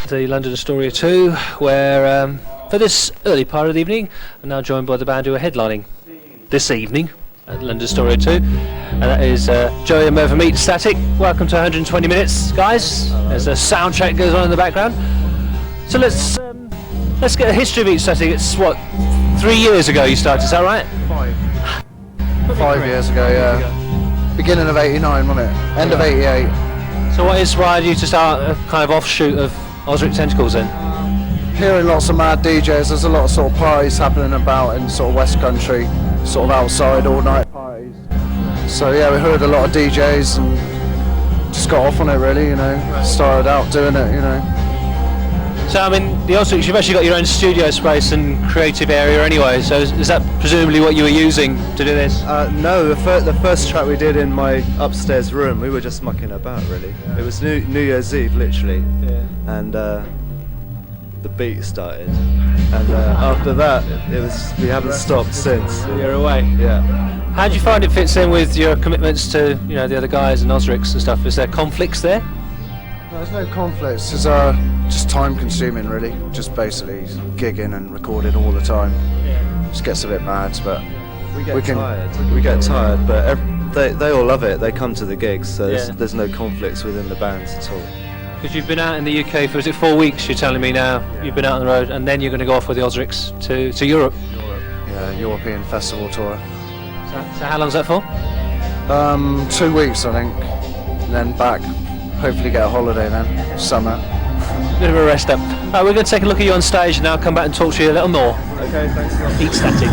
The London Astoria 2, where for this early part of the evening, I'm now joined by the band who are headlining this evening at London Astoria 2, and that is Joey and Merv Meet Static. Welcome to 120 Minutes, guys. As a soundtrack goes on in the background. So let's get a history of Meet Static. It's what, 3 years ago you started, is that right? 5 years ago, yeah. Beginning of '89, wasn't it? End of '88. So what inspired you to start a kind of offshoot of Ozric Tentacles then? Hearing lots of mad DJs, there's a lot of sort of parties happening about in sort of West Country, sort of outside all night parties. So yeah, we heard a lot of DJs and just got off on it really, you know. Started out doing it, you know. So I mean, the Ozrics, you've actually got your own studio space and creative area anyway, so is that presumably what you were using to do this? No, the first track we did in my upstairs room, we were just mucking about really. Yeah. It was New Year's Eve literally, yeah. And the beat started, and after that we haven't stopped since. You're away? Yeah. How do you find it fits in with your commitments to, you know, the other guys and Ozrics and stuff? Is there conflicts there? No, there's no conflicts. It's just time consuming really. Just basically gigging and recording all the time. Yeah. Just gets a bit mad, but we get tired, but they all love it. They come to the gigs, so there's no conflicts within the bands at all. Because you've been out in the UK for, is it 4 weeks you're telling me now? Yeah. You've been out on the road, and then you're going to go off with the Ozrics to Europe? Yeah, European festival tour. So how long's that for? 2 weeks I think, and then back. Hopefully get a holiday then, summer. Bit of a rest up. We're going to take a look at you on stage and now come back and talk to you a little more. Okay, thanks a lot. Meet Static.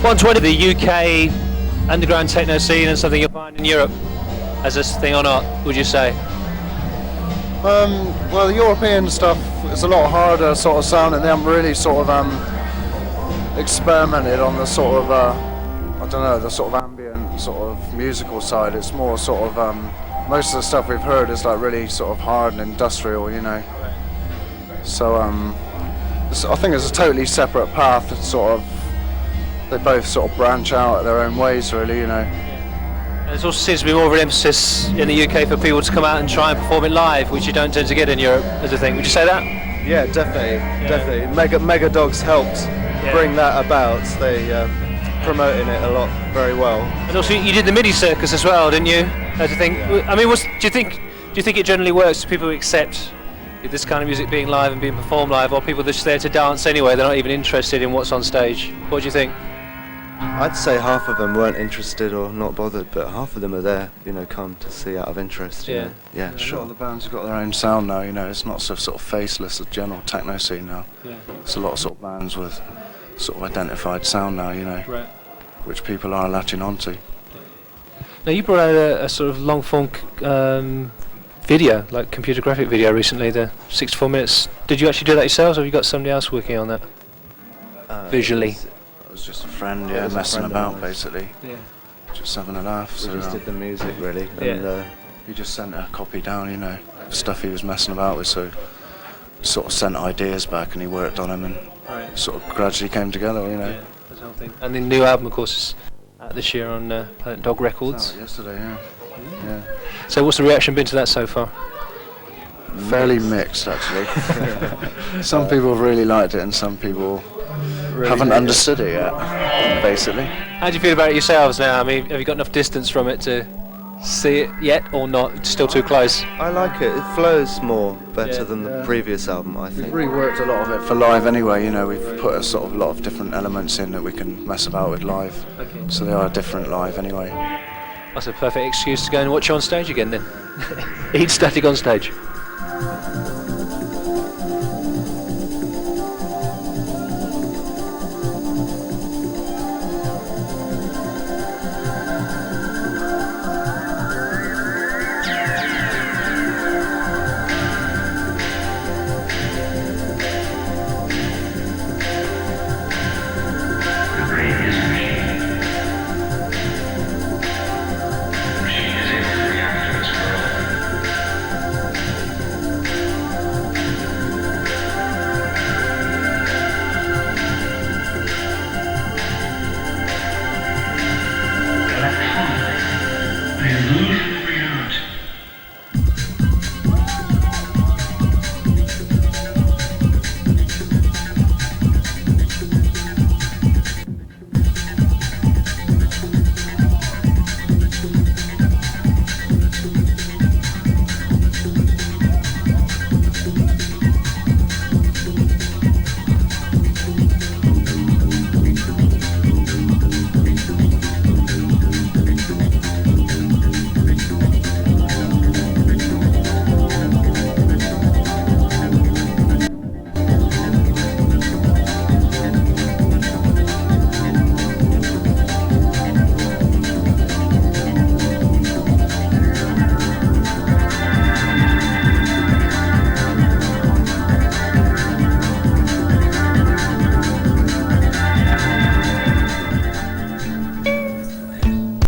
120, the UK underground techno scene, and something you'll find in Europe as this thing or not, would you say? Well, the European stuff is a lot harder sort of sound, and they haven't really sort of experimented on the sort of I don't know, the sort of ambient sort of musical side. It's more sort of most of the stuff we've heard is like really sort of hard and industrial, you know. So I think it's a totally separate path. It's sort of they both sort of branch out their own ways, really, you know. And there also seems to be more of an emphasis in the UK for people to come out and try and perform it live, which you don't tend to get in Europe as a thing. Would you say that? Yeah, definitely. Mega Dogs helped bring that about. They promoting it a lot very well. And also, you did the MIDI circus as well, didn't you? As a thing. I mean, do you think it generally works? Do people accept this kind of music being live and being performed live, or people just there to dance anyway? They're not even interested in what's on stage. What do you think? I'd say half of them weren't interested or not bothered, but half of them are there, you know, come to see out of interest. You know? Yeah, A lot sure. of the bands have got their own sound now, you know. It's not so sort of faceless, a general techno scene now. Yeah. It's a lot of sort of bands with sort of identified sound now, you know, Right. which people are latching onto. Now you brought out a sort of long form video, like computer graphic video recently, the 64 minutes. Did you actually do that yourselves, or have you got somebody else working on that? Visually. It was just a friend, it was a messing friend of about ours. basically, Yeah. just having a laugh. We So just did the music really, Yeah. and he just sent a copy down, you know, stuff he was messing about with. So sort of sent ideas back, and he worked on them, and Right. sort of gradually came together, you know. Yeah, that's the whole thing. And the new album, of course, is out this year on Planet Dog Records. Oh, yesterday, yeah. So what's the reaction been to that so far? Fairly mixed, actually. Some people have really liked it, and some people haven't understood it yet, basically. How do you feel about it yourselves now? I mean, have you got enough distance from it to see it yet, or not? It's still too close? I like it. It flows more better Yeah. than the Yeah. previous album, I We've think. reworked a lot of it for live anyway, you know. We've put a sort of lot of different elements in that we can mess about with live. Okay. So they are different live anyway. That's a perfect excuse to go and watch you on stage again then. Eat Static on stage.